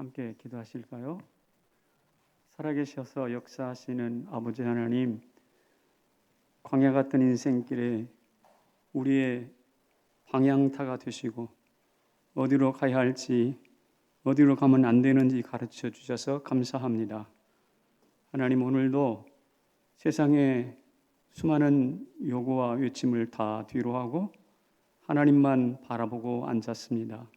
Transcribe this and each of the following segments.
함께 기도하실까요? 살아계셔서 역사하시는 아버지 하나님, 광야 같은 인생길에 우리의 방향타가 되시고 어디로 가야 할지, 어디로 가면 안 되는지 가르쳐 주셔서 감사합니다. 하나님, 오늘도 세상의 수많은 요구와 외침을 다 뒤로 하고 하나님만 바라보고 앉았습니다.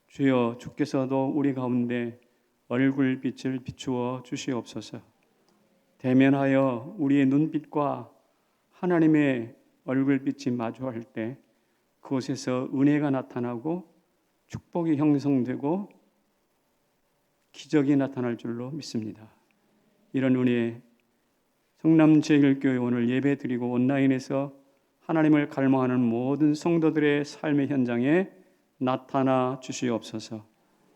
주여, 주께서도 우리 가운데 얼굴빛을 비추어 주시옵소서. 대면하여 우리의 눈빛과 하나님의 얼굴빛이 마주할 때 그곳에서 은혜가 나타나고 축복이 형성되고 기적이 나타날 줄로 믿습니다. 이런 은혜, 성남제일교회 오늘 예배 드리고 온라인에서 하나님을 갈망하는 모든 성도들의 삶의 현장에 나타나 주시옵소서.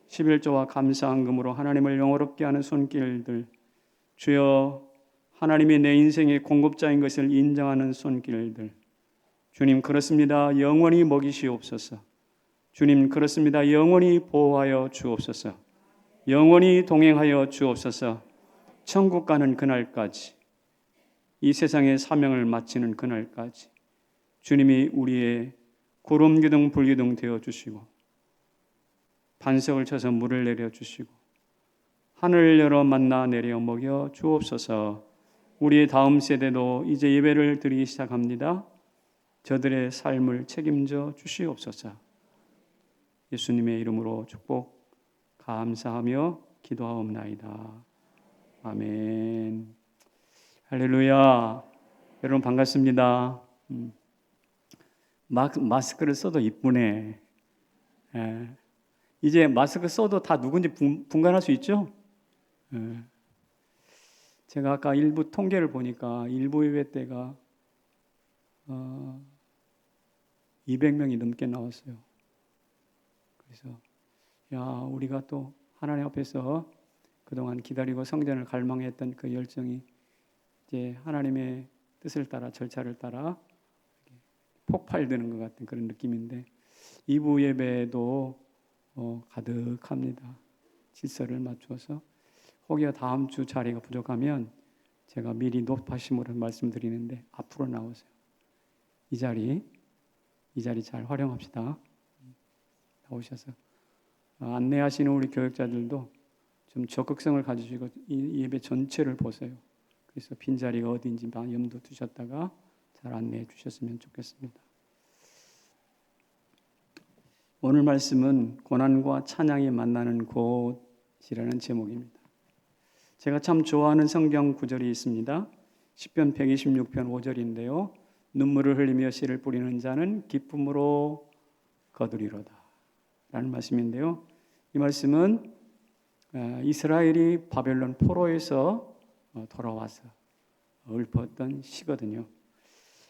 11조와 감사헌금으로 하나님을 영화롭게 하는 손길들, 주여, 하나님이 내 인생의 공급자인 것을 인정하는 손길들, 주님 그렇습니다. 영원히 먹이시옵소서. 주님 그렇습니다. 영원히 보호하여 주옵소서. 영원히 동행하여 주옵소서. 천국 가는 그날까지, 이 세상의 사명을 마치는 그날까지 주님이 우리의 구름 기둥 불기둥 되어 주시고 반석을 쳐서 물을 내려 주시고 하늘을 열어 만나 내려 먹여 주옵소서. 우리의 다음 세대도 이제 예배를 드리기 시작합니다. 저들의 삶을 책임져 주시옵소서. 예수님의 이름으로 축복 감사하며 기도하옵나이다. 아멘. 할렐루야. 여러분 반갑습니다. 마스크를 써도 이쁘네. 이제 마스크 써도 다 누군지 분간할 수 있죠? 제가 아까 일부 통계를 보니까 일부 예배 때가 200명이 넘게 나왔어요. 그래서 우리가 또 하나님 앞에서 그동안 기다리고 성전을 갈망했던 그 열정이 이제 하나님의 뜻을 따라 절차를 따라 폭발되는 것 같은 그런 느낌인데, 2부 예배도 가득합니다. 질서를 맞춰서 혹여 다음 주 자리가 부족하면 제가 미리 높아심으로 말씀드리는데 앞으로 나오세요. 이 자리 잘 활용합시다. 나오셔서 안내하시는 우리 교역자들도 좀 적극성을 가지시고 이 예배 전체를 보세요. 그래서 빈자리가 어디인지 염두 두셨다가 잘 안내해 주셨으면 좋겠습니다. 오늘 말씀은 고난과 찬양이 만나는 곳이라는 제목입니다. 제가 참 좋아하는 성경 구절이 있습니다. 시편 126편 5절인데요. 눈물을 흘리며 씨를 뿌리는 자는 기쁨으로 거두리로다 라는 말씀인데요. 이 말씀은 이스라엘이 바벨론 포로에서 돌아와서 읊었던 시거든요.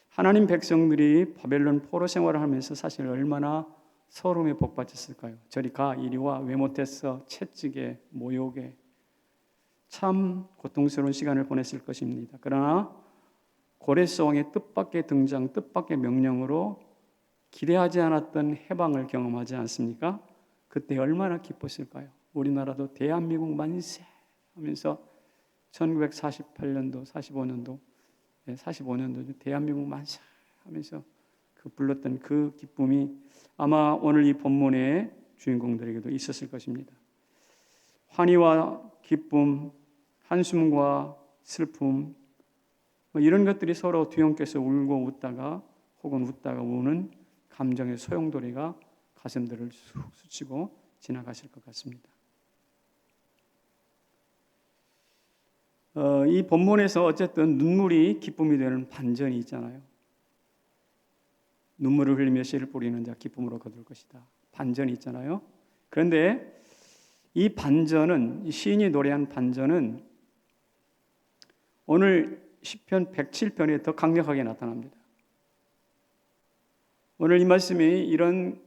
하나님 백성들이 바벨론 포로 생활을 하면서 사실 얼마나 서름에 복받쳤을까요? 저리 가, 이리 와, 왜 못했어, 채찍에, 모욕에 참 고통스러운 시간을 보냈을 것입니다. 그러나 고레스왕의 뜻밖의 등장, 뜻밖의 명령으로 기대하지 않았던 해방을 경험하지 않습니까? 그때 얼마나 기뻤을까요? 우리나라도 대한민국 만세 하면서 1948년도, 45년도 대한민국 만세 하면서 그 불렀던 그 기쁨이 아마 오늘 이 본문의 주인공들에게도 있었을 것입니다. 환희와 기쁨, 한숨과 슬픔, 이런 것들이 서로 뒤엉켜서 울고 웃다가 혹은 웃다가 우는 감정의 소용돌이가 가슴들을 쑥 스치고 지나가실 것 같습니다. 이 본문에서 어쨌든 눈물이 기쁨이 되는 반전이 있잖아요. 눈물을 흘리며 씨를 뿌리는 자 기쁨으로 거둘 것이다. 반전이 있잖아요. 그런데 이 반전은, 시인이 노래한 반전은 오늘 시편 107편에 더 강력하게 나타납니다. 오늘 이 말씀이 이런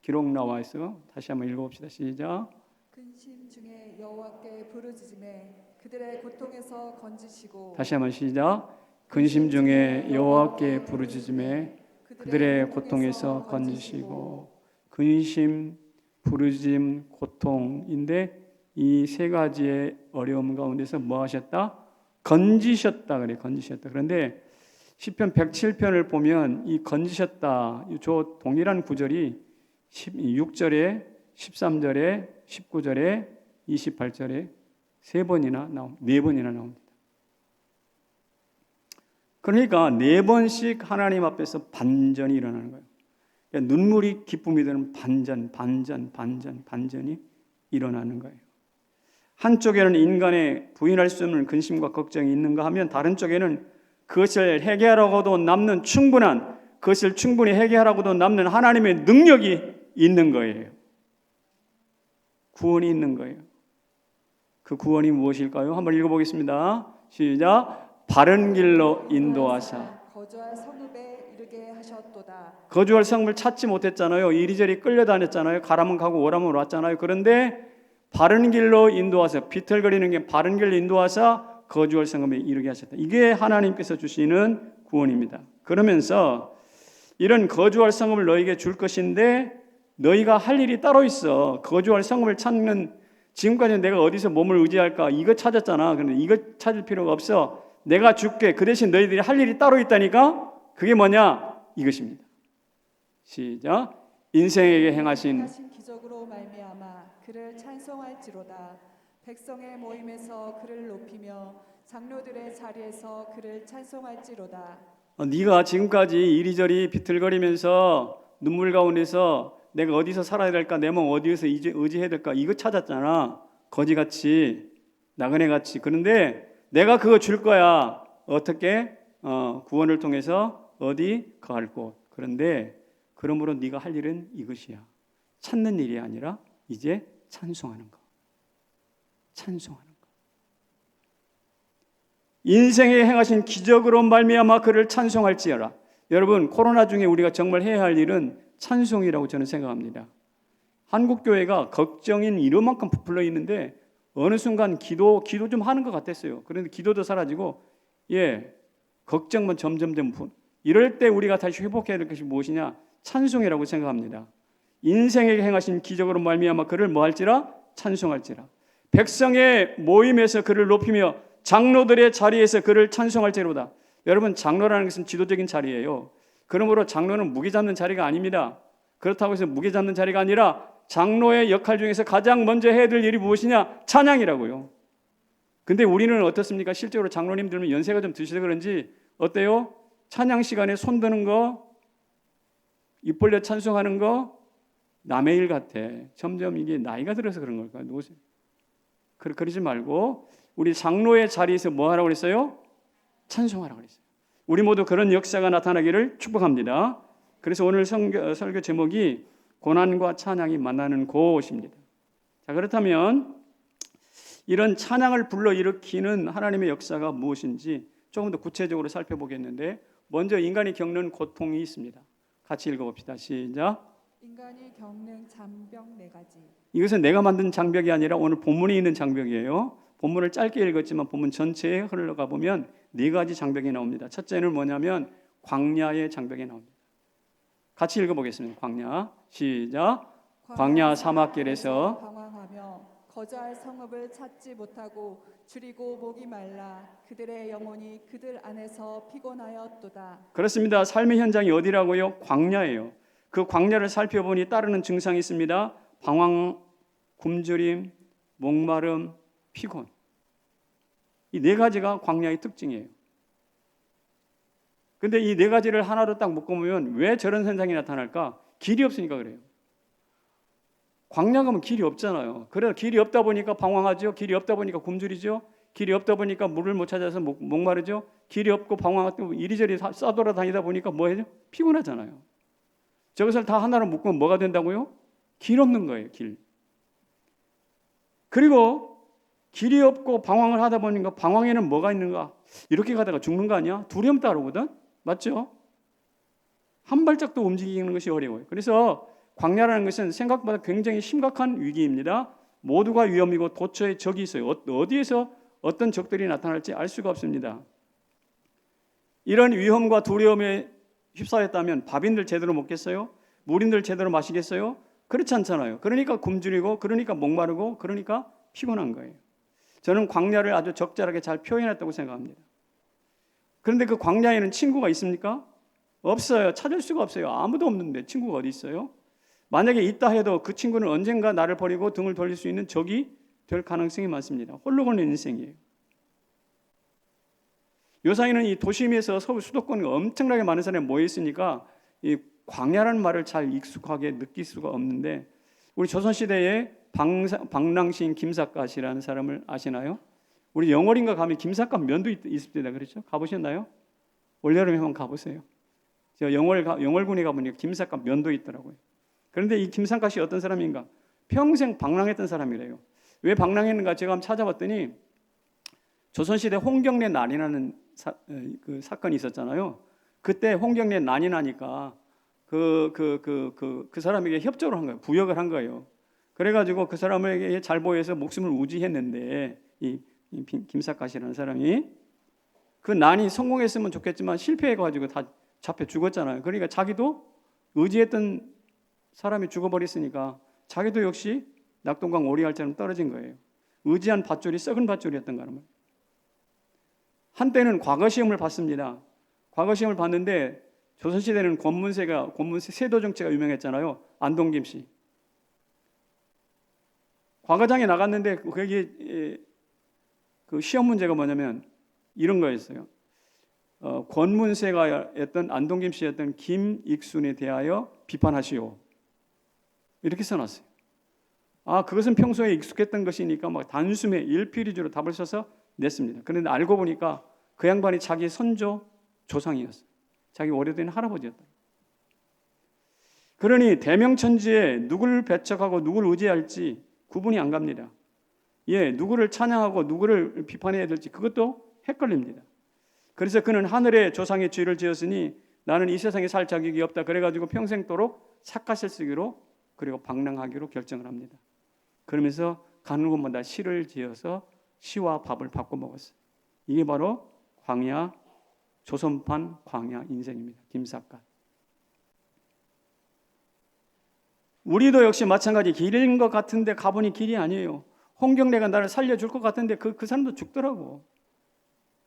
기록 나와 있어요. 다시 한번 읽어봅시다. 시작. 근심 중에 여호와께 부르짖음에 그들의 고통에서 건지시고. 다시 한번 시작. 근심 중에 여호와께 부르짖음에 그들의 고통에서 건지시고. 근심, 부르짖음, 고통인데 이 세 가지의 어려움 가운데서 뭐 하셨다? 건지셨다 그래. 건지셨다. 그런데 시편 107편을 보면 이 건지셨다, 저 동일한 구절이 6절에 13절에 19절에 28절에 네 번이나 나옵니다. 그러니까 네 번씩 하나님 앞에서 반전이 일어나는 거예요. 그러니까 눈물이 기쁨이 되는 반전이 일어나는 거예요. 한쪽에는 인간의 부인할 수 없는 근심과 걱정이 있는가 하면 다른 쪽에는 그것을 해결하고도 남는 그것을 충분히 해결하고도 남는 하나님의 능력이 있는 거예요. 구원이 있는 거예요. 그 구원이 무엇일까요? 한번 읽어보겠습니다. 시작. 바른 길로 인도하사 거주할 성읍에 이르게 하셨도다. 거주할 성읍을 찾지 못했잖아요. 이리저리 끌려다녔잖아요. 가라면 가고 오라면 왔잖아요. 그런데 바른 길로 인도하사, 비틀거리는 게 바른 길로 인도하사 거주할 성읍에 이르게 하셨다. 이게 하나님께서 주시는 구원입니다. 그러면서 이런 거주할 성읍을 너에게 줄 것인데 너희가 할 일이 따로 있어. 거주할 성읍을 찾는, 지금까지 내가 어디서 몸을 의지할까? 이거 찾았잖아. 그런데 이거 찾을 필요가 없어. 내가 줄게. 그 대신 너희들이 할 일이 따로 있다니까? 그게 뭐냐? 이것입니다. 시작. 인생에게 행하신 기적으로 말미암아 그를 찬송할지로다. 백성의 모임에서 그를 높이며 장로들의 자리에서 그를 찬송할지로다. 네가 지금까지 이리저리 비틀거리면서 눈물 가운데서 내가 어디서 살아야 될까, 내 몸 어디에서 의지해야 될까, 이거 찾았잖아. 거지같이, 나그네같이. 그런데 내가 그거 줄 거야. 어떻게? 구원을 통해서 어디? 거할 곳. 그런데 그러므로 네가 할 일은 이것이야. 찾는 일이 아니라 이제 찬송하는 거. 찬송하는 거. 인생에 행하신 기적으로 말미암아 그를 찬송할지어라. 여러분, 코로나 중에 우리가 정말 해야 할 일은 찬송이라고 저는 생각합니다. 한국교회가 걱정인 이런만큼 부풀려 있는데 어느 순간 기도 좀 하는 것 같았어요. 그런데 기도도 사라지고 걱정만 점점 이럴 때 우리가 다시 회복해야 될 것이 무엇이냐? 찬송이라고 생각합니다. 인생에게 행하신 기적으로 말미암아 그를 뭐할지라? 찬송할지라. 백성의 모임에서 그를 높이며 장로들의 자리에서 그를 찬송할지로다. 여러분, 장로라는 것은 지도적인 자리예요. 그러므로 장로는 무게 잡는 자리가 아닙니다. 그렇다고 해서 무게 잡는 자리가 아니라 장로의 역할 중에서 가장 먼저 해야 될 일이 무엇이냐? 찬양이라고요. 근데 우리는 어떻습니까? 실제로 장로님들은 연세가 좀 드셔서 그런지 어때요? 찬양 시간에 손 드는 거, 입 벌려 찬송하는 거 남의 일 같아. 점점 이게 나이가 들어서 그런 걸까요? 그러지 말고 우리 장로의 자리에서 뭐 하라고 그랬어요? 찬송하라고 그랬어요. 우리 모두 그런 역사가 나타나기를 축복합니다. 그래서 오늘 설교 제목이 고난과 찬양이 만나는 곳입니다. 자, 그렇다면 이런 찬양을 불러일으키는 하나님의 역사가 무엇인지 조금 더 구체적으로 살펴보겠는데, 먼저 인간이 겪는 고통이 있습니다. 같이 읽어봅시다. 시작. 인간이 겪는 장벽 4가지. 이것은 내가 만든 장벽이 아니라 오늘 본문에 있는 장벽이에요. 본문을 짧게 읽었지만 본문 전체에 흘러가 보면 4가지 장벽이 나옵니다. 첫째는 뭐냐면 광야의 장벽이 나옵니다. 같이 읽어보겠습니다. 광야. 시작. 광야 사막길에서 방황하며 거주할 성읍을 찾지 못하고 줄이고 목이 말라 그들의 영혼이 그들 안에서 피곤하였도다. 그렇습니다. 삶의 현장이 어디라고요? 광야예요. 그 광야를 살펴보니 따르는 증상이 있습니다. 방황, 굶주림, 목마름, 피곤. 이 4가지가 광야의 특징이에요. 근데 이 4가지를 하나로 딱 묶어보면 왜 저런 현상이 나타날까? 길이 없으니까 그래요. 광야 가면 길이 없잖아요. 그래서 길이 없다 보니까 방황하죠. 길이 없다 보니까 굶주리죠. 길이 없다 보니까 물을 못 찾아서 목마르죠. 길이 없고 방황하고 이리저리 싸돌아다니다 보니까 뭐해요? 피곤하잖아요. 저것을 다 하나로 묶으면 뭐가 된다고요? 길 없는 거예요. 길. 그리고 길이 없고 방황을 하다 보니까 방황에는 뭐가 있는가? 이렇게 가다가 죽는 거 아니야? 두려움 따르거든? 맞죠? 한 발짝도 움직이는 것이 어려워요. 그래서 광야라는 것은 생각보다 굉장히 심각한 위기입니다. 모두가 위험이고 도처에 적이 있어요. 어디에서 어떤 적들이 나타날지 알 수가 없습니다. 이런 위험과 두려움에 휩싸였다면 밥인들 제대로 먹겠어요? 물인들 제대로 마시겠어요? 그렇지 않잖아요. 그러니까 굶주리고, 그러니까 목마르고, 그러니까 피곤한 거예요. 저는 광야를 아주 적절하게 잘 표현했다고 생각합니다. 그런데 그 광야에는 친구가 있습니까? 없어요. 찾을 수가 없어요. 아무도 없는데 친구가 어디 있어요? 만약에 있다 해도 그 친구는 언젠가 나를 버리고 등을 돌릴 수 있는 적이 될 가능성이 많습니다. 홀로 걷는 인생이에요. 요사이는 이 도심에서 서울 수도권에 엄청나게 많은 사람이 모여 있으니까 이 광야라는 말을 잘 익숙하게 느낄 수가 없는데, 우리 조선시대에 방랑시인 김삿갓이라는 사람을 아시나요? 우리 영월인가 가면 김삿갓 면도 있습니다. 그렇죠? 가보셨나요? 올여름에 한번 가보세요. 제가 영월군에 가보니까 김삿갓 면도 있더라고요. 그런데 이 김삿갓이 어떤 사람인가? 평생 방랑했던 사람이래요. 왜 방랑했는가? 제가 한번 찾아봤더니 조선시대 홍경래 난이라는 그 사건이 있었잖아요. 그때 홍경래 난이 나니까 그 사람에게 협조를 한 거예요. 부역을 한 거예요. 그래가지고 그 사람에게 잘 보여서 목숨을 우지했는데, 이 김삿갓이라는 사람이 그 난이 성공했으면 좋겠지만 실패해가지고 다 잡혀 죽었잖아요. 그러니까 자기도 의지했던 사람이 죽어버렸으니까 자기도 역시 낙동강 오리알처럼 떨어진 거예요. 의지한 밧줄이 썩은 밧줄이었던 거란 말이에요. 한때는 과거 시험을 봤습니다. 과거 시험을 봤는데 조선시대는 권문세 세도 정치가 유명했잖아요. 안동김 씨. 과거장에 나갔는데 거기에 그 시험 문제가 뭐냐면 이런 거였어요. 권문세가였던 안동김 씨였던 김익순에 대하여 비판하시오. 이렇게 써놨어요. 그것은 평소에 익숙했던 것이니까 막 단숨에 일필이주로 답을 써서 냈습니다. 그런데 알고 보니까 그 양반이 자기 선조 조상이었어요. 자기 오래된 할아버지였다. 그러니 대명천지에 누구를 배척하고 누구를 의지할지 구분이 안 갑니다. 누구를 찬양하고 누구를 비판해야 될지 그것도 헷갈립니다. 그래서 그는 하늘의 조상의 죄를 지었으니 나는 이 세상에 살 자격이 없다. 그래가지고 평생도록 삿갓을 쓰기로, 그리고 방랑하기로 결정을 합니다. 그러면서 가는 곳마다 시를 지어서 시와 밥을 바꿔 먹었어요. 이게 바로 광야, 조선판 광야 인생입니다. 김삿갓. 우리도 역시 마찬가지 길인 것 같은데 가보니 길이 아니에요. 홍경래가 나를 살려줄 것 같은데 그 사람도 죽더라고.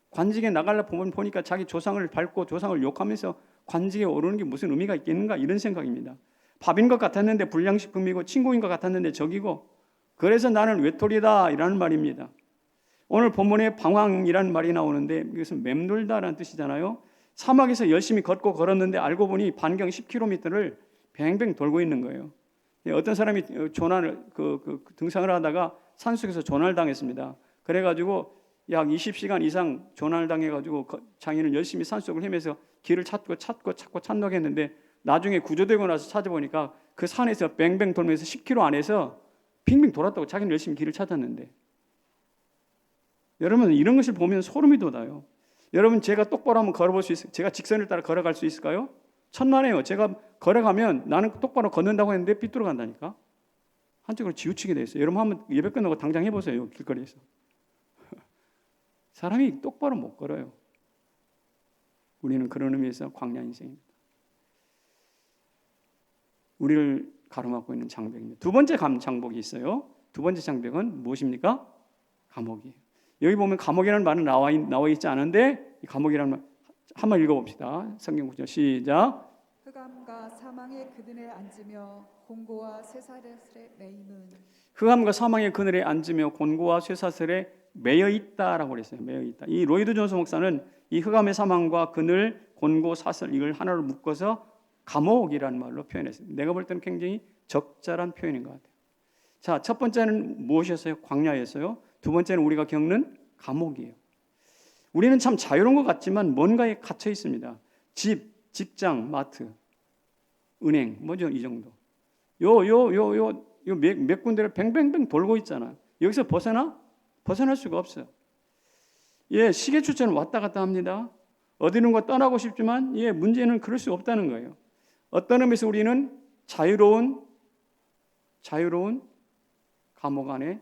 관직에 나가려 보니까 자기 조상을 밟고 조상을 욕하면서 관직에 오르는 게 무슨 의미가 있겠는가, 이런 생각입니다. 밥인 것 같았는데 불량식품이고 친구인 것 같았는데 적이고, 그래서 나는 외톨이다 이라는 말입니다. 오늘 본문에 방황이라는 말이 나오는데 이것은 맴돌다라는 뜻이잖아요. 사막에서 열심히 걸었는데 알고 보니 반경 10km를 뱅뱅 돌고 있는 거예요. 어떤 사람이 등산을 하다가 산속에서 조난을 당했습니다. 그래가지고 약 20시간 이상 조난을 당해가지고 자기는 열심히 산속을 헤매서 길을 찾고 찾노했는데 나중에 구조되고 나서 찾아보니까 그 산에서 뱅뱅 돌면서 10km 안에서 빙빙 돌았다고. 자기는 열심히 길을 찾았는데. 여러분, 이런 것을 보면 소름이 돋아요. 여러분, 제가 똑바로 한번 걸어볼 수 있어요? 제가 직선을 따라 걸어갈 수 있을까요? 천만에요. 제가 걸어가면 나는 똑바로 걷는다고 했는데 삐뚤어 간다니까. 한쪽으로 지우치게 돼 있어요. 여러분 한번 예배 끝나고 당장 해보세요. 길거리에서. 사람이 똑바로 못 걸어요. 우리는 그런 의미에서 광야 인생입니다. 우리를 가로막고 있는 장벽입니다. 두 번째 장벽이 있어요. 두 번째 장벽은 무엇입니까? 감옥이에요. 여기 보면 감옥이라는 말은 나와 있지 않은데, 이 감옥이라는 말 한번 읽어봅시다. 성경 구절 시작. 흑암과 사망의 그늘에 앉으며 곤고와 쇠사슬에 매임은. 흑암과 사망의 그늘에 앉으며 곤고와 쇠사슬에 매여 있다라고 그랬어요. 매여 있다. 이 로이드 존스 목사는 이 흑암의 사망과 그늘, 곤고, 사슬 이걸 하나로 묶어서 감옥이라는 말로 표현했습니다. 내가 볼 때는 굉장히 적절한 표현인 것 같아요. 자, 첫 번째는 무엇이었어요? 광야였어요. 두 번째는 우리가 겪는 감옥이에요. 우리는 참 자유로운 것 같지만 뭔가에 갇혀 있습니다. 집, 직장, 마트, 은행, 뭐죠? 이 정도. 몇 군데를 뱅뱅뱅 돌고 있잖아요. 여기서 벗어날 수가 없어요. 시계추처럼 왔다 갔다 합니다. 어디론가 떠나고 싶지만 문제는 그럴 수 없다는 거예요. 어떤 의미에서 우리는 자유로운 감옥 안에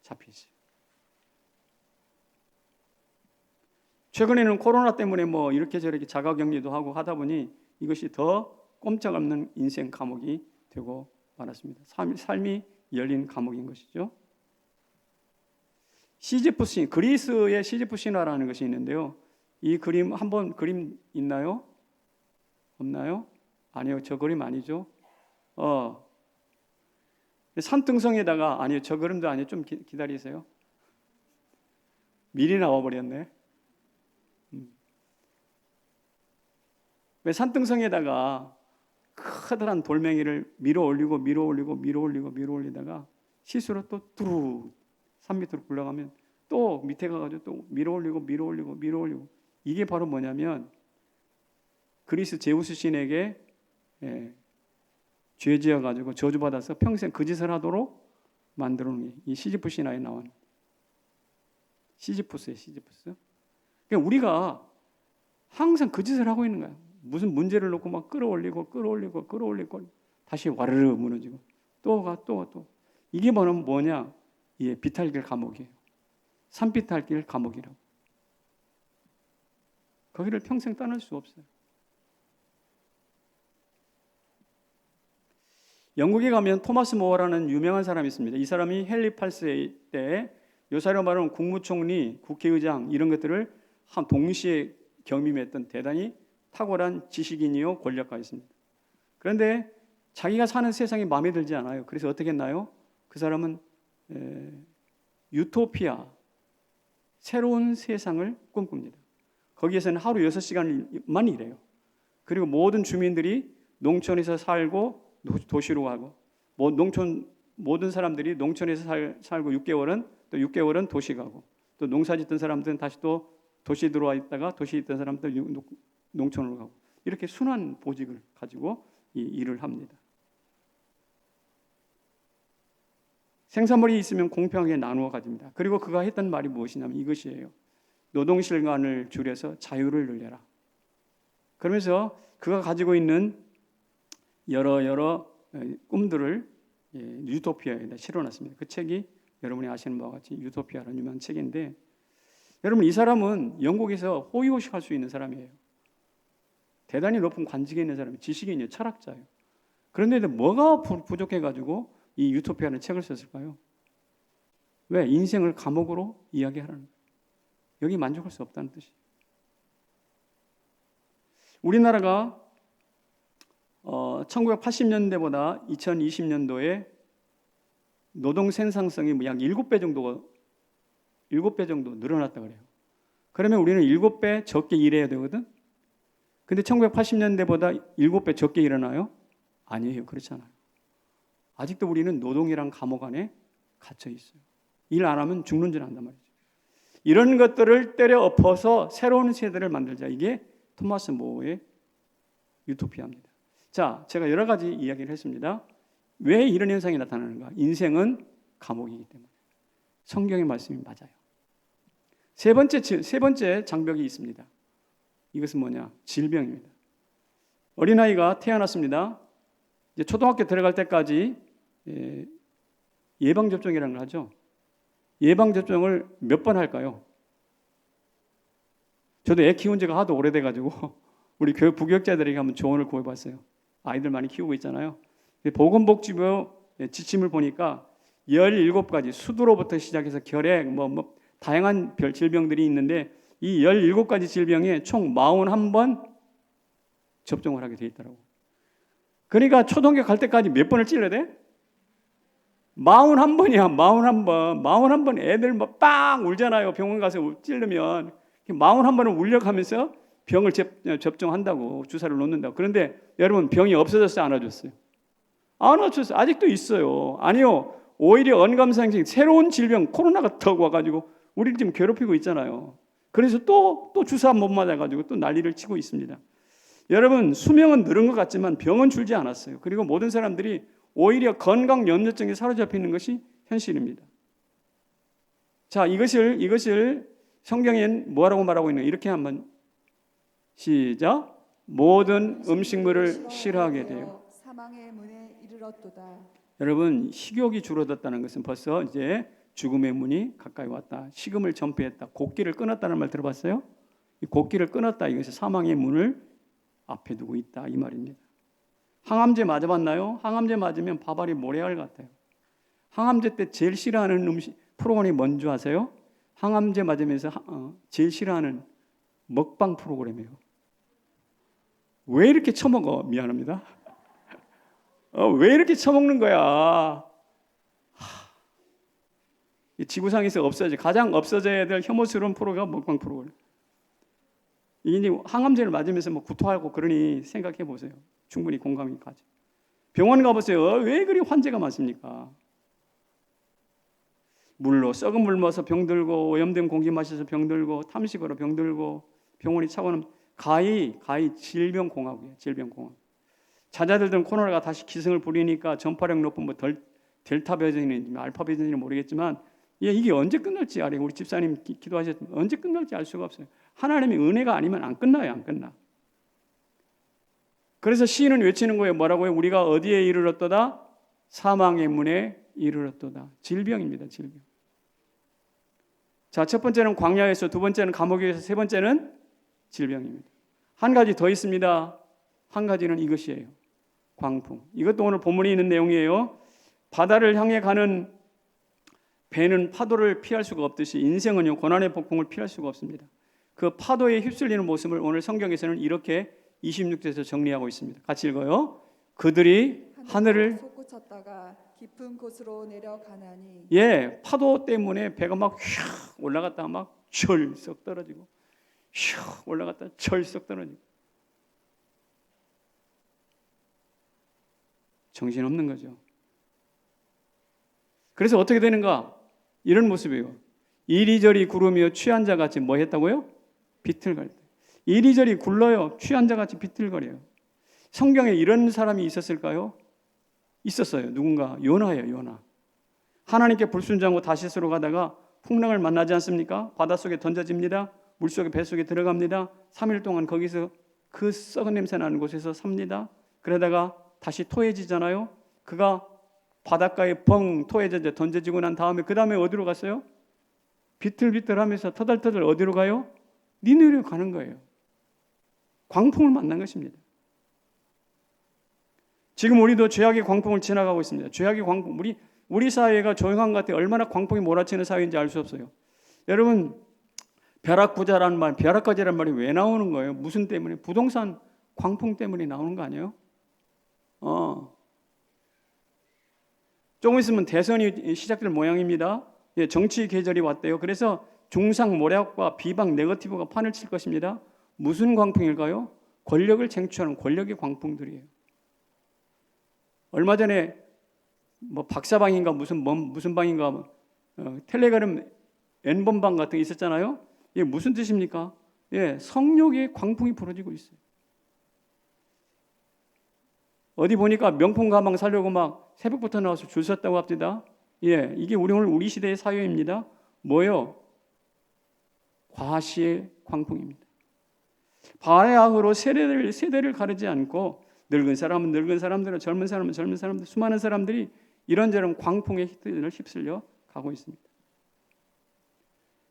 잡혀 있어요. 최근에는 코로나 때문에 이렇게 저렇게 자가격리도 하고 하다 보니 이것이 더 꼼짝없는 인생 감옥이 되고 말았습니다. 삶이 열린 감옥인 것이죠. 시지프 신, 그리스의 시지프 신화라는 것이 있는데요. 이 그림 한번 그림 있나요? 없나요? 아니요, 저 그림 아니죠. 산등성에다가 아니요, 저 그림도 아니요. 좀 기다리세요. 미리 나와버렸네. 왜 산등성에다가 커다란 돌멩이를 밀어 올리다가 시수로 또 뚜루 산 밑으로 굴러가면 또 밑에 가가지고 또 밀어 올리고 이게 바로 뭐냐면 그리스 제우스 신에게 죄 지어가지고 저주받아서 평생 그 짓을 하도록 만들어 놓은 이 시지프 신화에 나온 시지푸스예요. 시지푸스. 그러니까 우리가 항상 그 짓을 하고 있는 거야. 무슨 문제를 놓고 막 끌어올리고 다시 와르르 무너지고 또 이게 뭐냐? 예, 비탈길 감옥이에요. 산비탈길 감옥이라고. 거기를 평생 떠날 수 없어요. 영국에 가면 토마스 모어라는 유명한 사람이 있습니다. 이 사람이 헨리 8세 때 요사로 말하면 국무총리, 국회의장 이런 것들을 한 동시에 겸임했던 대단히 탁월한 지식인이요 권력가였습니다. 그런데 자기가 사는 세상이 마음에 들지 않아요. 그래서 어떻게 했나요? 그 사람은 유토피아, 새로운 세상을 꿈꿉니다. 거기에서는 하루 6시간만 일해요. 그리고 모든 주민들이 농촌에서 살고 도시로 가고 모든 사람들이 농촌에서 살고 6개월은 또 6개월은 도시 가고 또 농사 짓던 사람들은 다시 또 도시 들어와 있다가 도시에 있던 사람들 농촌으로 가고 이렇게 순환 보직을 가지고 이 일을 합니다. 생산물이 있으면 공평하게 나누어 가집니다. 그리고 그가 했던 말이 무엇이냐면 이것이에요. 노동시간을 줄여서 자유를 늘려라. 그러면서 그가 가지고 있는 여러 꿈들을 유토피아에다 실어놨습니다. 그 책이 여러분이 아시는 바와 같이 유토피아라는 유명한 책인데 여러분 이 사람은 영국에서 호의호식할 수 있는 사람이에요. 대단히 높은 관직에 있는 사람이에요. 지식인이에요. 철학자예요. 그런데 뭐가 부족해가지고 이 유토피아라는 책을 썼을까요? 왜? 인생을 감옥으로 이야기하라는 거예요. 여기 만족할 수 없다는 뜻이에요. 우리나라가 1980년대보다 2020년도에 노동 생산성이 약 7배 정도 늘어났다 그래요. 그러면 우리는 7배 적게 일해야 되거든. 근데 1980년대보다 7배 적게 일어나요? 아니에요. 그렇지 않아요. 아직도 우리는 노동이란 감옥 안에 갇혀 있어요. 일 안 하면 죽는 줄 안단 말이죠. 이런 것들을 때려 엎어서 새로운 세대를 만들자. 이게 토마스 모어의 유토피아입니다. 자, 제가 여러 가지 이야기를 했습니다. 왜 이런 현상이 나타나는가? 인생은 감옥이기 때문에. 성경의 말씀이 맞아요. 세 번째 장벽이 있습니다. 이것은 뭐냐? 질병입니다. 어린아이가 태어났습니다. 이제 초등학교 들어갈 때까지 예방접종이라는 걸 하죠. 예방접종을 몇 번 할까요? 저도 애 키운 지가 하도 오래돼가지고 우리 부교육자들에게 한번 조언을 구해봤어요. 아이들 많이 키우고 있잖아요. 보건복지부 지침을 보니까 17가지 수두로부터 시작해서 결핵 다양한 질병들이 있는데 이 17가지 질병에 총 41번 접종을 하게 돼 있더라고요. 그러니까 초등학교 갈 때까지 몇 번을 찔러야 돼? 41번이야. 41번 애들 빵 울잖아요. 병원 가서 찔르면 41번을 울려가면서 병을 접종한다고 주사를 놓는다고. 그런데 여러분 병이 없어졌어요? 안 없어졌어요? 안 없어졌어요. 아직도 있어요. 아니요. 오히려 언감상생 새로운 질병 코로나가 더 와가지고 우리를 지금 괴롭히고 있잖아요. 그래서 또 주사 못 맞아가지고 또 난리를 치고 있습니다. 여러분 수명은 늘은 것 같지만 병은 줄지 않았어요. 그리고 모든 사람들이 오히려 건강 염려증에 사로잡히는 것이 현실입니다. 자, 이것을 성경엔 뭐라고 말하고 있는? 이렇게 한번 시작. 모든 음식물을 싫어하게 돼요. 사망의 문에 이르렀도다. 여러분 식욕이 줄어들었다는 것은 벌써 이제 죽음의 문이 가까이 왔다. 식음을 전폐했다. 곡기를 끊었다는 말 들어봤어요? 이 곡기를 끊었다. 이것이 사망의 문을 앞에 두고 있다 이 말입니다. 항암제 맞아봤나요? 항암제 맞으면 밥알이 모래알 같아요. 항암제 때 제일 싫어하는 음식 프로그램이 뭔지 아세요? 항암제 맞으면서 제일 싫어하는 먹방 프로그램이에요. 왜 이렇게 처먹어? 미안합니다. 왜 이렇게 처먹는 거야? 지구상에서 가장 없어져야 될 혐오스러운 프로가 먹방 프로그램. 이게 항암제를 맞으면서 뭐 구토하고 그러니 생각해 보세요. 충분히 공감이 가죠. 병원 가보세요. 왜 그리 환자가 많습니까? 썩은 물 마셔서 병들고, 오염된 공기 마셔서 병들고, 탐식으로 병들고, 병원이 차고는 가히 질병공학이에요. 질병공학. 자자들은 코로나가 다시 기승을 부리니까 전파력 높은 델타 버전인지 알파 버전인지 모르겠지만, 이게 언제 끝날지 알아요. 우리 집사님 기도하셨지만 언제 끝날지 알 수가 없어요. 하나님의 은혜가 아니면 안 끝나요. 안 끝나. 그래서 시인은 외치는 거예요. 뭐라고요? 우리가 어디에 이르렀도다? 사망의 문에 이르렀도다. 질병입니다. 질병. 자, 첫 번째는 광야에서, 두 번째는 감옥에서, 세 번째는 질병입니다. 한 가지 더 있습니다. 한 가지는 이것이에요. 광풍. 이것도 오늘 본문에 있는 내용이에요. 바다를 향해 가는 배는 파도를 피할 수가 없듯이 인생은요, 고난의 폭풍을 피할 수가 없습니다. 그 파도에 휩쓸리는 모습을 오늘 성경에서는 이렇게 26절에서 정리하고 있습니다. 같이 읽어요. 그들이 하늘을 솟구쳤다가 깊은 곳으로 내려가나니. 파도 때문에 배가 막 휙 올라갔다가 막 철썩 떨어지고, 휙 올라갔다가 철썩 떨어지고. 정신없는 거죠. 그래서 어떻게 되는가? 이런 모습이에요. 이리저리 구르며 취한 자 같이 뭐 했다고요? 비틀거려. 이리저리 굴러요. 취한 자 같이 비틀거려요. 성경에 이런 사람이 있었을까요? 있었어요. 누군가? 요나예요. 요나. 하나님께 불순종하고 다시스로 가다가 풍랑을 만나지 않습니까? 바닷속에 던져집니다. 물속에 뱃속에 들어갑니다. 3일 동안 거기서 그 썩은 냄새 나는 곳에서 삽니다. 그러다가 다시 토해지잖아요. 그가 바닷가에 벙 토해져 던져지고 난 다음에 그 다음에 어디로 갔어요? 비틀비틀하면서 터덜터덜 어디로 가요? 니느웨로 가는 거예요. 광풍을 만난 것입니다. 지금 우리도 죄악의 광풍을 지나가고 있습니다. 죄악의 광풍, 우리 사회가 조용한 것 같아요. 얼마나 광풍이 몰아치는 사회인지 알 수 없어요. 여러분, 벼락부자라는 말, 벼락까지라는 말이 왜 나오는 거예요? 무슨 때문에? 부동산 광풍 때문에 나오는 거 아니에요? 조금 있으면 대선이 시작될 모양입니다. 정치 계절이 왔대요. 그래서 중상 모략과 비방 네거티브가 판을 칠 것입니다. 무슨 광풍일까요? 권력을 쟁취하는 권력의 광풍들이에요. 얼마 전에 뭐 박사방인가 무슨 방인가 텔레그램 N번방 같은 게 있었잖아요. 이게 무슨 뜻입니까? 성욕의 광풍이 불어지고 있어요. 어디 보니까 명품 가방 사려고 막 새벽부터 나와서 줄 섰다고 합니다. 이게 우리 시대의 사회입니다. 뭐요? 과시의 광풍입니다. 바야흐로 세대를 가르지 않고 늙은 사람은 늙은 사람대로, 젊은 사람은 젊은 사람들, 수많은 사람들이 이런저런 광풍에 휩쓸려 가고 있습니다.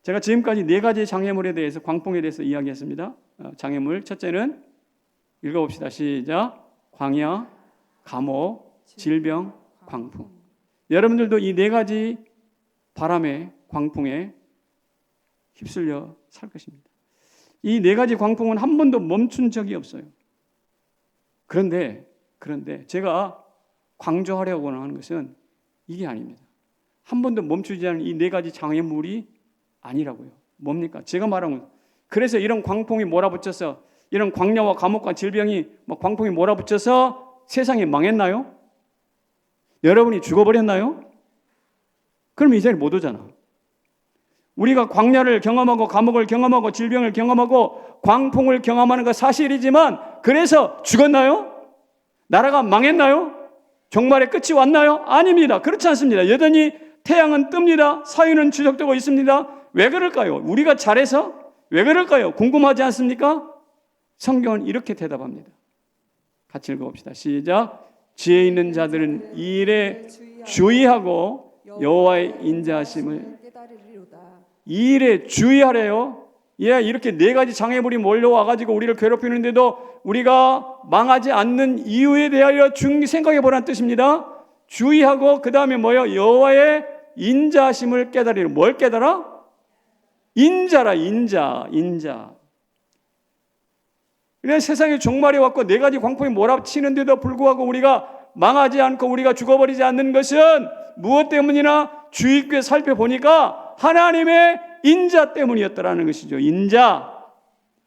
제가 지금까지 4가지 장애물에 대해서, 광풍에 대해서 이야기했습니다. 장애물 첫째는 읽어봅시다. 시작. 광야, 감옥, 질병, 광풍. 여러분들도 이 4가지 바람에, 광풍에 휩쓸려 살 것입니다. 이 4가지 광풍은 한 번도 멈춘 적이 없어요. 그런데 제가 강조하려고 하는 것은 이게 아닙니다. 한 번도 멈추지 않은 이 4가지 장애물이 아니라고요. 뭡니까? 제가 말한 건, 그래서 이런 광풍이 몰아붙여서, 이런 광야와 감옥과 질병이 광풍이 몰아붙여서 세상이 망했나요? 여러분이 죽어버렸나요? 그럼 이 자리에 못 오잖아. 우리가 광야를 경험하고 감옥을 경험하고 질병을 경험하고 광풍을 경험하는 건 사실이지만, 그래서 죽었나요? 나라가 망했나요? 종말의 끝이 왔나요? 아닙니다. 그렇지 않습니다. 여전히 태양은 뜹니다. 사회는 지속되고 있습니다. 왜 그럴까요? 우리가 잘해서? 왜 그럴까요? 궁금하지 않습니까? 성경은 이렇게 대답합니다. 같이 읽어봅시다. 시작. 지혜 있는 자들은 이 일에 주의하고 여호와의 인자하심을 깨달으리로다. 이 일에 주의하래요. 이렇게 4가지 장애물이 몰려와가지고 우리를 괴롭히는데도 우리가 망하지 않는 이유에 대하여 생각해 보라는 뜻입니다. 주의하고 그 다음에 뭐요? 여호와의 인자하심을 깨달으리라. 뭘 깨달아? 인자라, 인자. 그래 세상에 종말이 왔고 네 가지 광풍이 몰아치는데도 불구하고 우리가 망하지 않고 우리가 죽어버리지 않는 것은 무엇 때문이나 주의 깊게 살펴보니까 하나님의 인자 때문이었다라는 것이죠. 인자.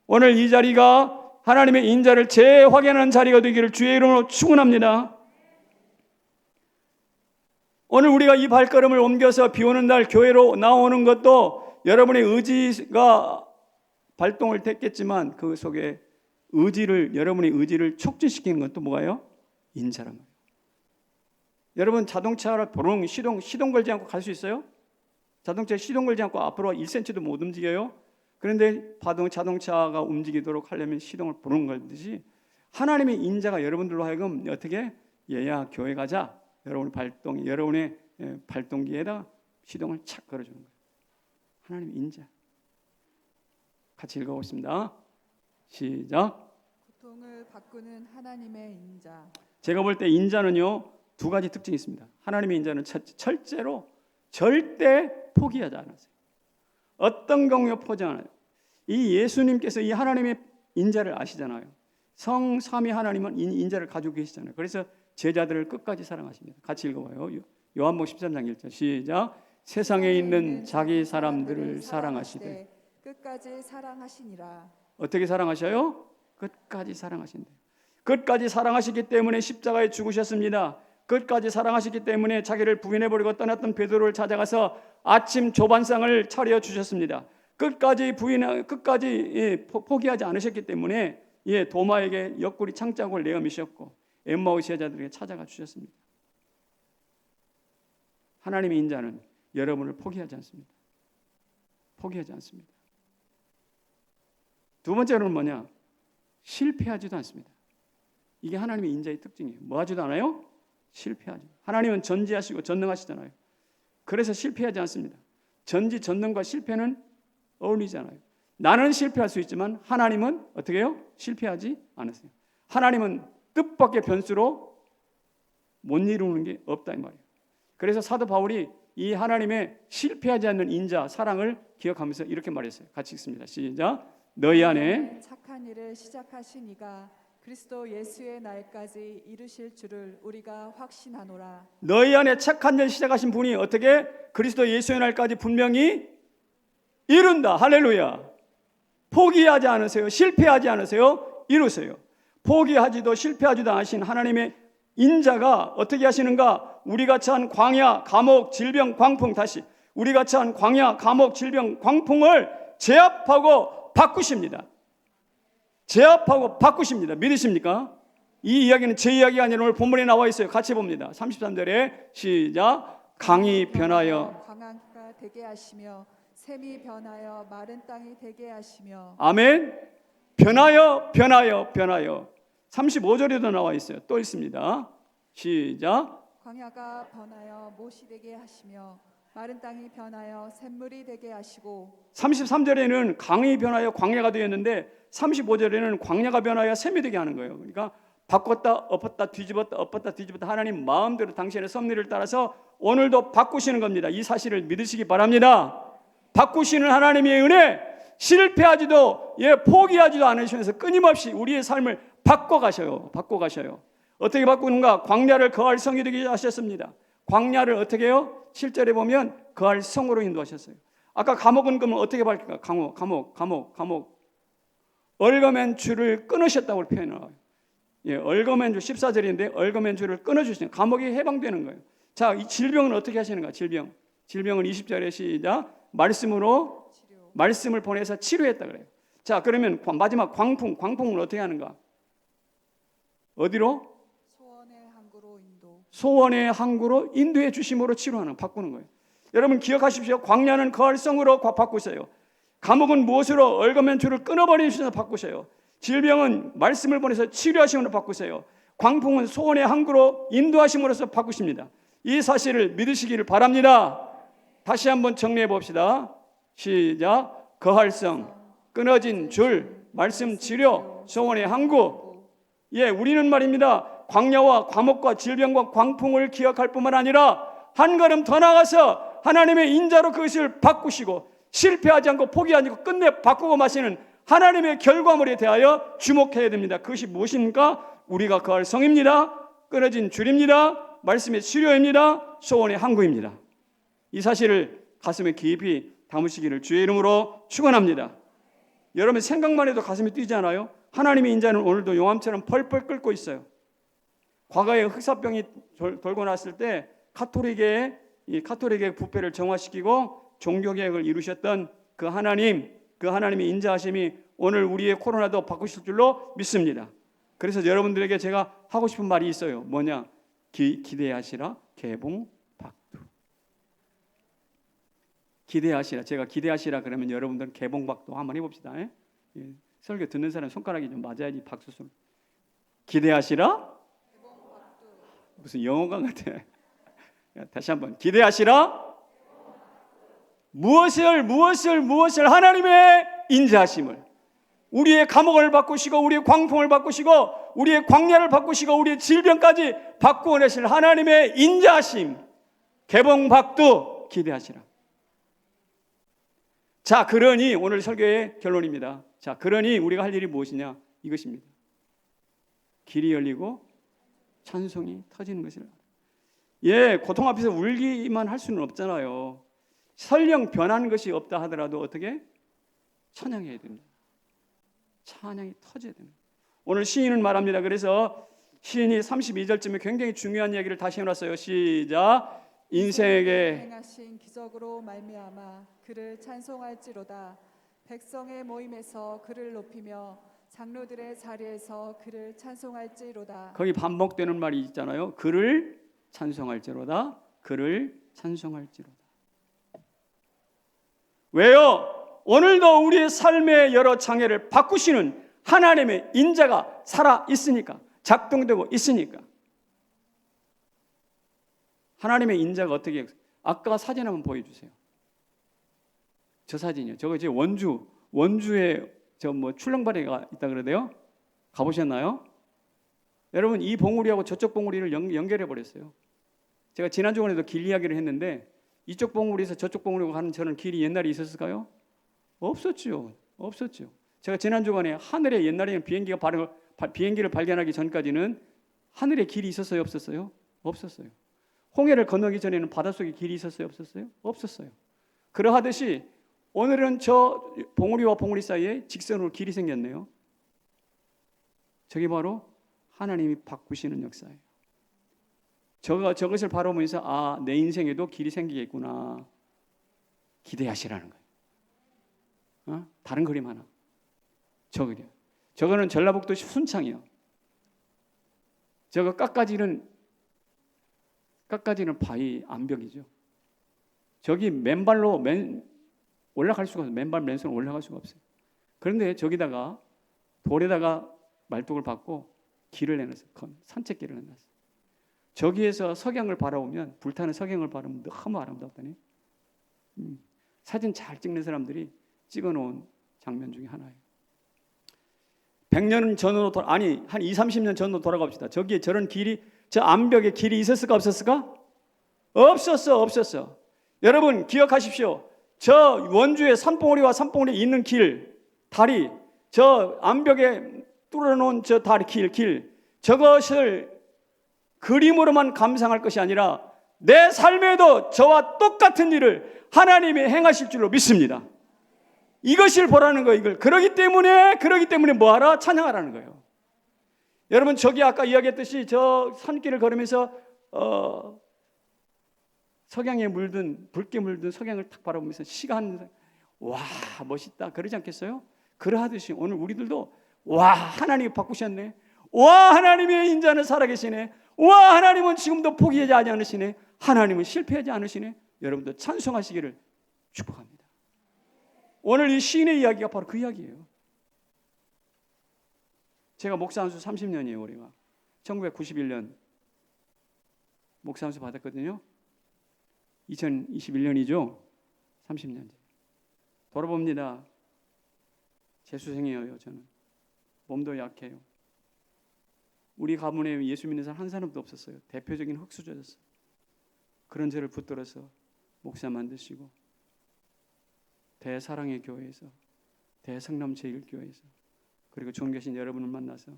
오늘 이 자리가 하나님의 인자를 재확인하는 자리가 되기를 주의 이름으로 축원합니다. 오늘 우리가 이 발걸음을 옮겨서 비 오는 날 교회로 나오는 것도 여러분의 의지가 발동을 됐겠지만 그 속에 여러분의 의지를 촉진시키는 건 또 뭐가요? 인자란 말이에요. 여러분 자동차를 보릉 시동 걸지 않고 갈 수 있어요? 자동차에 시동 걸지 않고 앞으로 1cm도 못 움직여요? 그런데 자동차가 움직이도록 하려면 시동을 보릉 걸듯이 하나님의 인자가 여러분들로 하여금 어떻게? 얘야 교회 가자. 여러분의 발동기에다 시동을 착 걸어주는 거예요. 하나님의 인자. 같이 읽어보겠습니다. 시작. 고통을 바꾸는 하나님의 인자. 제가 볼 때 인자는요 두 가지 특징이 있습니다. 하나님의 인자는 철제로 절대 포기하지 않았어요. 어떤 경우에 포기 않아요. 이 예수님께서 이 하나님의 인자를 아시잖아요. 성삼위 하나님은 인자를 가지고 계시잖아요. 그래서 제자들을 끝까지 사랑하십니다. 같이 읽어봐요. 요한복음 13장 1절 시작. 세상에 있는 자기 사람들을 사랑하시되 끝까지 사랑하시니라. 어떻게 사랑하셔요? 끝까지 사랑하신대요. 끝까지 사랑하시기 때문에 십자가에 죽으셨습니다. 끝까지 사랑하시기 때문에 자기를 부인해버리고 떠났던 베드로를 찾아가서 아침 조반상을 차려 주셨습니다. 끝까지 포기하지 않으셨기 때문에 도마에게 옆구리 창자국을 내어미셨고 엠마우스 제자들에게 찾아가 주셨습니다. 하나님의 인자는 여러분을 포기하지 않습니다. 포기하지 않습니다. 두 번째로는 뭐냐? 실패하지도 않습니다. 이게 하나님의 인자의 특징이에요. 뭐 하지도 않아요? 실패하지. 하나님은 전지하시고 전능하시잖아요. 그래서 실패하지 않습니다. 전지, 전능과 실패는 어울리지 않아요. 나는 실패할 수 있지만 하나님은 어떻게 해요? 실패하지 않으세요. 하나님은 뜻밖의 변수로 못 이루는 게 없다 이 말이에요. 그래서 사도 바울이 이 하나님의 실패하지 않는 인자, 사랑을 기억하면서 이렇게 말했어요. 같이 읽습니다. 시작. 너희 안에 착한 일을 시작하신 이가 그리스도 예수의 날까지 이루실 줄을 우리가 확신하노라. 너희 안에 착한 일 시작하신 분이 어떻게 그리스도 예수의 날까지 분명히 이룬다. 할렐루야. 포기하지 않으세요. 실패하지 않으세요. 이루세요. 포기하지도 실패하지도 않으신 하나님의 인자가 어떻게 하시는가? 우리가 처한 광야, 감옥, 질병, 광풍 우리가 처한 광야, 감옥, 질병, 광풍을 제압하고 바꾸십니다. 제압하고 바꾸십니다. 믿으십니까? 이 이야기는 제 이야기가 아니라 오늘 본문에 나와 있어요. 같이 봅니다. 33절에 시작. 강이 변하여 광야가 되게 하시며 샘이 변하여 마른 땅이 되게 하시며. 아멘. 변하여 35절에도 나와 있어요. 또 있습니다. 시작. 광야가 변하여 못이 되게 하시며 마른 땅이 변하여 샘물이 되게 하시고. 33절에는 강이 변하여 광야가 되었는데 35절에는 광야가 변하여 샘이 되게 하는 거예요. 그러니까 바꿨다 엎었다 뒤집었다 하나님 마음대로 당신의 섭리를 따라서 오늘도 바꾸시는 겁니다. 이 사실을 믿으시기 바랍니다. 바꾸시는 하나님의 은혜, 실패하지도 포기하지도 않으시면서 끊임없이 우리의 삶을 바꿔가셔요. 어떻게 바꾸는가? 광야를 거할 성이 되게 하셨습니다. 광야를 어떻게 해요? 7절에 보면 거할 성으로 인도하셨어요. 아까 감옥은 그러면 어떻게 바뀔까? 감옥. 얽어맨 줄을 끊으셨다고 표현해요. 얽어맨 줄 14절인데 얽어맨 줄을 끊어주시는 감옥이 해방되는 거예요. 자, 이 질병은 어떻게 하시는가? 질병은 20절에 시작. 말씀을 보내서 치료했다 그래요. 자, 그러면 마지막 광풍은 어떻게 하는가? 어디로? 소원의 항구로 인도해 주심으로 치료하는, 바꾸는 거예요. 여러분 기억하십시오. 광야는 거할성으로 바꾸세요. 감옥은 무엇으로? 얽어맨 줄을 끊어버리셔서 바꾸세요. 질병은 말씀을 보내서 치료하심으로 바꾸세요. 광풍은 소원의 항구로 인도하심으로써 바꾸십니다. 이 사실을 믿으시기를 바랍니다. 다시 한번 정리해 봅시다. 시작. 거할성, 끊어진 줄, 말씀 치료, 소원의 항구. 우리는 말입니다. 광야와 감옥과 질병과 광풍을 기억할 뿐만 아니라 한 걸음 더 나가서 하나님의 인자로 그것을 바꾸시고 실패하지 않고 포기하지 않고 끝내 바꾸고 마시는 하나님의 결과물에 대하여 주목해야 됩니다. 그것이 무엇입니까? 우리가 거할 성입니다. 끊어진 줄입니다. 말씀의 치료입니다. 소원의 항구입니다. 이 사실을 가슴에 깊이 담으시기를 주의 이름으로 축원합니다. 여러분 생각만 해도 가슴이 뛰지 않아요? 하나님의 인자는 오늘도 용암처럼 펄펄 끓고 있어요. 과거에 흑사병이 돌고 났을 때 카톨릭의 부패를 정화시키고 종교개혁을 이루셨던 그 하나님의 인자하심이 오늘 우리의 코로나도 바꾸실 줄로 믿습니다. 그래서 여러분들에게 제가 하고 싶은 말이 있어요. 뭐냐? 기대하시라 개봉박두. 기대하시라. 제가 기대하시라 그러면 여러분들은 개봉박두 한번 해봅시다. 예. 설교 듣는 사람 손가락이 좀 맞아야지 박수 소리. 기대하시라. 무슨 영어가 같아. 다시 한번 기대하시라. 무엇을 하나님의 인자하심을, 우리의 감옥을 바꾸시고 우리의 광풍을 바꾸시고 우리의 광야를 바꾸시고 우리의 질병까지 바꾸어내실 하나님의 인자하심, 개봉박두 기대하시라. 자, 그러니 오늘 설교의 결론입니다. 자, 그러니 우리가 할 일이 무엇이냐? 이것입니다. 길이 열리고 찬송이 터지는 것이라. 예, 고통 앞에서 울기만 할 수는 없잖아요. 설령 변한 것이 없다 하더라도 어떻게? 찬양해야 됩니다. 찬양이 터져야 됩니다. 오늘 시인은 말합니다. 그래서 시인이 32절쯤에 굉장히 중요한 이야기를 다시 해놨어요. 시작. 인생에게 행하신 기적으로 말미암아 그를 찬송할지로다. 백성의 모임에서 그를 높이며 장로들의 자리에서 그를 찬송할지로다. 거기 반복되는 말이 있잖아요. 그를 찬송할지로다. 그를 찬송할지로다. 왜요? 오늘도 우리의 삶의 여러 장애를 바꾸시는 하나님의 인자가 살아 있으니까, 작동되고 있으니까. 하나님의 인자가 어떻게 해요? 아까 사진 한번 보여주세요. 저 사진이요. 저거 이제 원주에 저 뭐 출렁다리가 있다 그러대요. 가보셨나요? 여러분 이 봉우리하고 저쪽 봉우리를 연결해 버렸어요. 제가 지난 주간에도 길 이야기를 했는데 이쪽 봉우리에서 저쪽 봉우리로 가는 저는 길이 옛날에 있었을까요? 없었죠. 제가 지난 주간에 하늘에 옛날에는 비행기를 발견하기 전까지는 하늘에 길이 있었어요, 없었어요? 없었어요. 홍해를 건너기 전에는 바닷속에 길이 있었어요, 없었어요? 없었어요. 그러하듯이 오늘은 저 봉우리와 봉우리 사이에 직선으로 길이 생겼네요. 저게 바로 하나님이 바꾸시는 역사예요. 저것을 바라보면서 아, 내 인생에도 길이 생기겠구나. 기대하시라는 거예요. 다른 그림 하나. 저거는 전라북도 순창이요. 저거 깎아지는 바위 암벽이죠. 저기 맨발로 올라갈 수가 없어요. 맨손으로 올라갈 수가 없어요. 그런데 저기다가 돌에다가 말뚝을 박고 길을 내놨어요. 산책길을 내놨어요. 저기에서 석양을 바라보면, 불타는 석양을 바라보면 너무 아름답다니. 사진 잘 찍는 사람들이 찍어놓은 장면 중에 하나예요. 100년 전으로 한 20-30년 전으로 돌아갑시다. 저기에 저런 길이, 저 암벽에 길이 있었을까 없었을까? 없었어. 여러분 기억하십시오. 저 원주의 산봉우리와 산봉우리 있는 길, 다리, 저 암벽에 뚫어놓은 저 다리 길, 저것을 그림으로만 감상할 것이 아니라 내 삶에도 저와 똑같은 일을 하나님이 행하실 줄로 믿습니다. 이것을 보라는 거예요. 이걸. 그러기 때문에 뭐하라? 찬양하라는 거예요. 여러분 저기 아까 이야기했듯이 저 산길을 걸으면서 석양에 물든, 붉게 물든 석양을 탁 바라보면서 시간, 와 멋있다 그러지 않겠어요? 그러하듯이 오늘 우리들도 와 하나님이 바꾸셨네, 와 하나님의 인자는 살아계시네, 와 하나님은 지금도 포기하지 않으시네, 하나님은 실패하지 않으시네. 여러분도 찬송하시기를 축복합니다. 오늘 이 시인의 이야기가 바로 그 이야기예요. 제가 목사 안수 30년이에요. 올해가 1991년 목사 안수 받았거든요. 2021년이죠. 30년째. 돌아봅니다. 재수생이에요. 저는 몸도 약해요. 우리 가문에 예수 믿는 사람 한 사람도 없었어요. 대표적인 흙수저였어요. 그런 저를 붙들어서 목사 만드시고 대사랑의 교회에서, 대성남 제1교회에서, 그리고 존귀하신 여러분을 만나서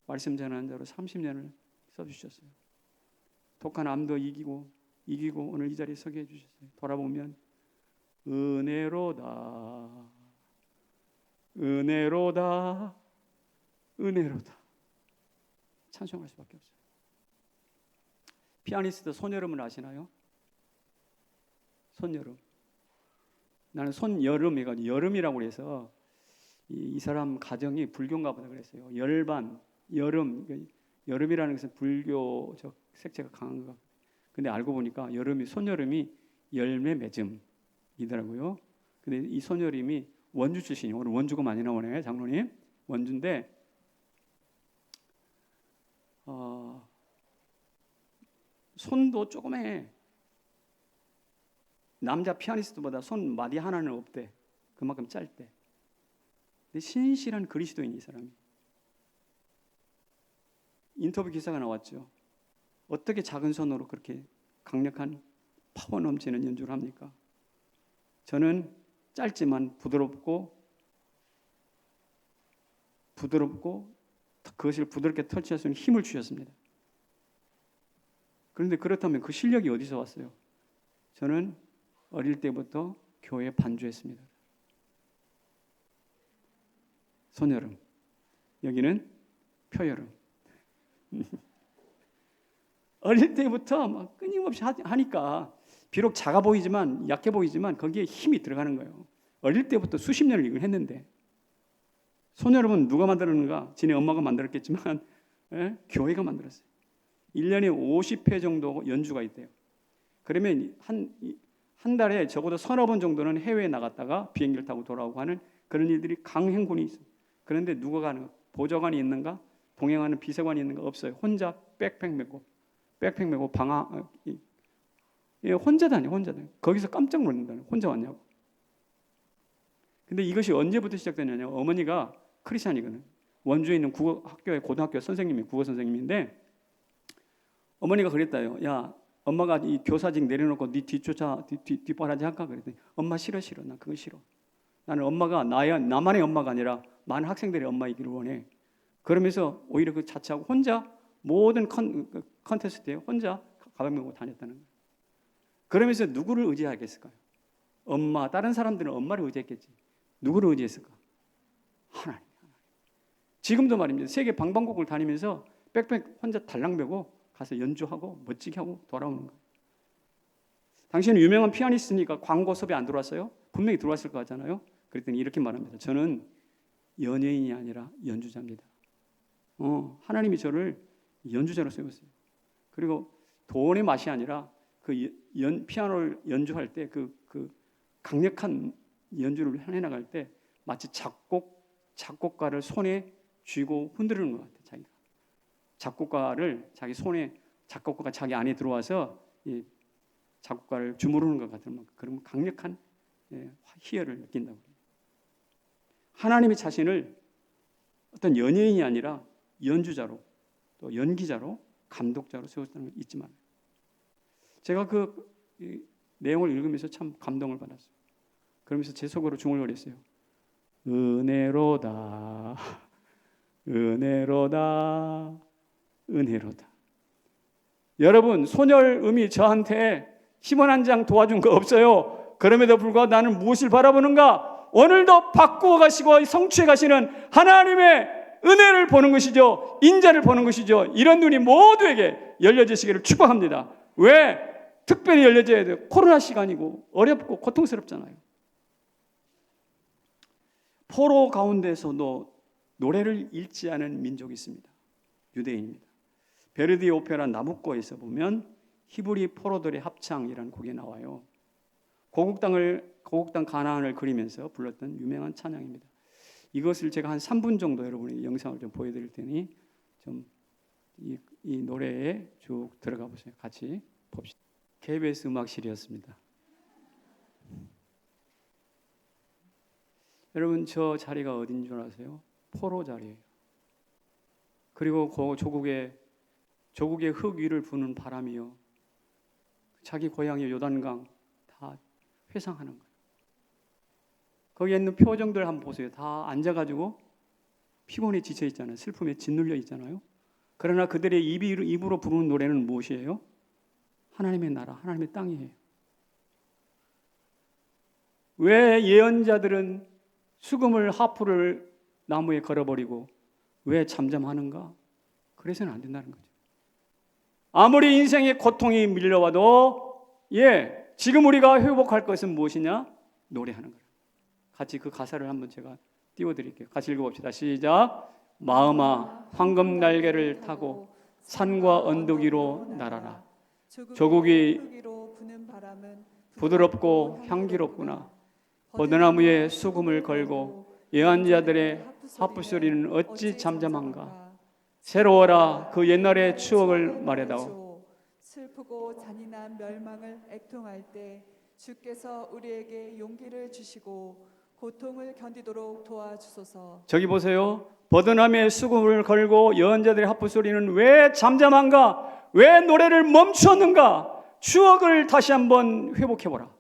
말씀 전하는 자로 30년을 써주셨어요. 독한 암도 이기고 오늘 이 자리에 서게 해주셨어요. 돌아보면 은혜로다, 은혜로다, 은혜로다, 찬송할 수밖에 없어요. 피아니스트 손여름을 아시나요? 손여름. 나는 손여름 해가지고 여름이라고 그래서 이 사람 가정이 불교인가 보다 그랬어요. 열반, 여름. 여름이라는 것은 불교적 색채가 강한 것 같아요. 근데 알고 보니까 손여름이 열매 맺음이더라고요. 근데 이 손여름이 원주 출신이에요. 오늘 원주가 많이 나오네, 장로님. 원주인데 손도 조그매. 남자 피아니스트보다 손 마디 하나는 없대. 그만큼 짧대. 근데 신실한 그리스도인 이 사람이. 인터뷰 기사가 나왔죠. 어떻게 작은 손으로 그렇게 강력한 파워 넘치는 연주를 합니까? 저는 짧지만 부드럽고 그것을 부드럽게 터치할 수 있는 힘을 주셨습니다. 그런데 그렇다면 그 실력이 어디서 왔어요? 저는 어릴 때부터 교회에 반주했습니다. 손여름, 여기는 표여름. 어릴 때부터 막 끊임없이 하니까 비록 작아 보이지만, 약해 보이지만 거기에 힘이 들어가는 거예요. 어릴 때부터 수십 년을 이걸 했는데, 손여름은 누가 만들었는가? 지네 엄마가 만들었겠지만 교회가 만들었어요. 1년에 50회 정도 연주가 있대요. 그러면 한 달에 적어도 서너 번 정도는 해외에 나갔다가 비행기를 타고 돌아오고 하는 그런 일들이 강행군이 있어요. 그런데 누가 가는, 보좌관이 있는가? 동행하는 비서관이 있는가? 없어요. 혼자 백팩 메고 혼자 다녀. 거기서 깜짝 놀란다. 혼자 왔냐고. 근데 이것이 언제부터 시작되냐면, 어머니가 크리스찬이거든. 원주에 있는 국어학교의 고등학교 선생님이 국어 선생님인데, 어머니가 그랬다요. 야, 엄마가 이 교사직 내려놓고 네 뒷바라지 할까? 그랬더니 엄마 싫어. 난 그거 싫어. 나는 엄마가 나만의 엄마가 아니라 많은 학생들의 엄마이기를 원해. 그러면서 오히려 그 자체하고 혼자 모든 컨테스트에 혼자 가방 메고 다녔다는 거예요. 그러면서 누구를 의지하겠을까요? 엄마, 다른 사람들은 엄마를 의지했겠지. 누구를 의지했을까? 하나님. 지금도 말입니다. 세계 방방곡곡을 다니면서 백팩 혼자 달랑 메고 가서 연주하고 멋지게 하고 돌아오는 거예요. 당신은 유명한 피아니스트니까 광고 섭외 안 들어왔어요? 분명히 들어왔을 거 같잖아요. 그랬더니 이렇게 말합니다. 저는 연예인이 아니라 연주자입니다. 하나님이 저를 연주자로 세웠어요. 그리고 돈의 맛이 아니라 피아노를 연주할 때 그 강력한 연주를 해나갈 때 마치 작곡가를 손에 쥐고 흔드는 것 같아요. 자기가 작곡가를 자기 손에, 작곡가가 자기 안에 들어와서 이 작곡가를 주무르는 것 같은 그런 강력한 희열을 느낀다고 해요. 하나님의 자신을 어떤 연예인이 아니라 연주자로, 또 연기자로, 감독자로 세웠다는 걸 잊지 말아요. 제가 이 내용을 읽으면서 참 감동을 받았어요. 그러면서 제 속으로 중얼거렸어요. 은혜로다, 은혜로다, 은혜로다. 여러분, 손여름이 저한테 힘원 한 장 도와준 거 없어요. 그럼에도 불구하고 나는 무엇을 바라보는가? 오늘도 바꾸어 가시고 성취해 가시는 하나님의 은혜를 보는 것이죠. 인자를 보는 것이죠. 이런 눈이 모두에게 열려지시기를 축복합니다. 왜? 특별히 열려져야 돼요. 코로나 시간이고 어렵고 고통스럽잖아요. 포로 가운데서도 노래를 잃지 않은 민족이 있습니다. 유대인입니다. 베르디의 오페라 나부코에서 보면 히브리 포로들의 합창이라는 곡이 나와요. 고국당 가나안을 그리면서 불렀던 유명한 찬양입니다. 이것을 제가 한 3분 정도 여러분이 영상을 좀 보여드릴 테니 좀 이 노래에 쭉 들어가 보세요. 같이 봅시다. KBS 음악실이었습니다. 여러분, 저 자리가 어딘 줄 아세요? 포로 자리예요. 그리고 그 조국의 흙 위를 부는 바람이요, 자기 고향의 요단강 다 회상하는 거예요. 거기에 있는 표정들 한번 보세요. 다 앉아가지고 피곤해 지쳐 있잖아요. 슬픔에 짓눌려 있잖아요. 그러나 그들의 입으로 부르는 노래는 무엇이에요? 하나님의 나라, 하나님의 땅이에요. 왜 예언자들은 수금을 하프를 나무에 걸어버리고 왜 잠잠하는가? 그래서는 안 된다는 거죠. 아무리 인생의 고통이 밀려와도 지금 우리가 회복할 것은 무엇이냐? 노래하는 거예요. 같이 그 가사를 한번 제가 띄워드릴게요. 같이 읽어봅시다. 시작. 마음아 황금 날개를 타고 산과 언덕 위로 날아라. 조국이 부드럽고 향기롭구나. 버드나무에 수금을 걸고 예언자들의 하프 소리는 어찌 잠잠한가. 새로워라 그 옛날의 추억을 말해다오. 슬프고 잔인한 멸망을 애통할 때 주께서 우리에게 용기를 주시고 고통을 견디도록 도와주소서. 저기 보세요. 버드나무에 수금을 걸고 예언자들의 하프 소리는 왜 잠잠한가? 왜 노래를 멈추었는가? 추억을 다시 한번 회복해보라.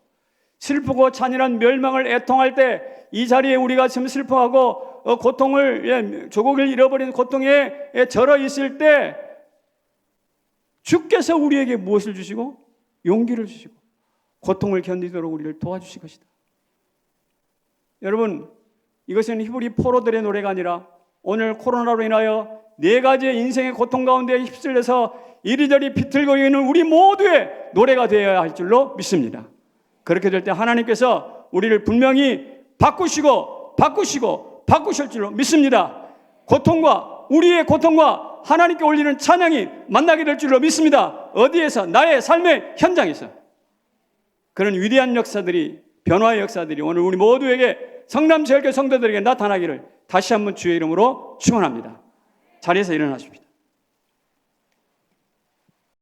슬프고 잔인한 멸망을 애통할 때 이 자리에 우리가 지금 슬퍼하고 고통을 조국을 잃어버린 고통에 절어 있을 때 주께서 우리에게 무엇을 주시고 용기를 주시고 고통을 견디도록 우리를 도와주실 것이다. 여러분, 이것은 히브리 포로들의 노래가 아니라 오늘 코로나로 인하여 4가지의 인생의 고통 가운데 휩쓸려서 이리저리 비틀거리는 우리 모두의 노래가 되어야 할 줄로 믿습니다. 그렇게 될 때 하나님께서 우리를 분명히 바꾸실 줄로 믿습니다. 우리의 고통과 하나님께 올리는 찬양이 만나게 될 줄로 믿습니다. 어디에서? 나의 삶의 현장에서. 그런 위대한 역사들이, 변화의 역사들이 오늘 우리 모두에게 성남제일교회 성도들에게 나타나기를 다시 한번 주의 이름으로 축원합니다. 자리에서 일어나십시오.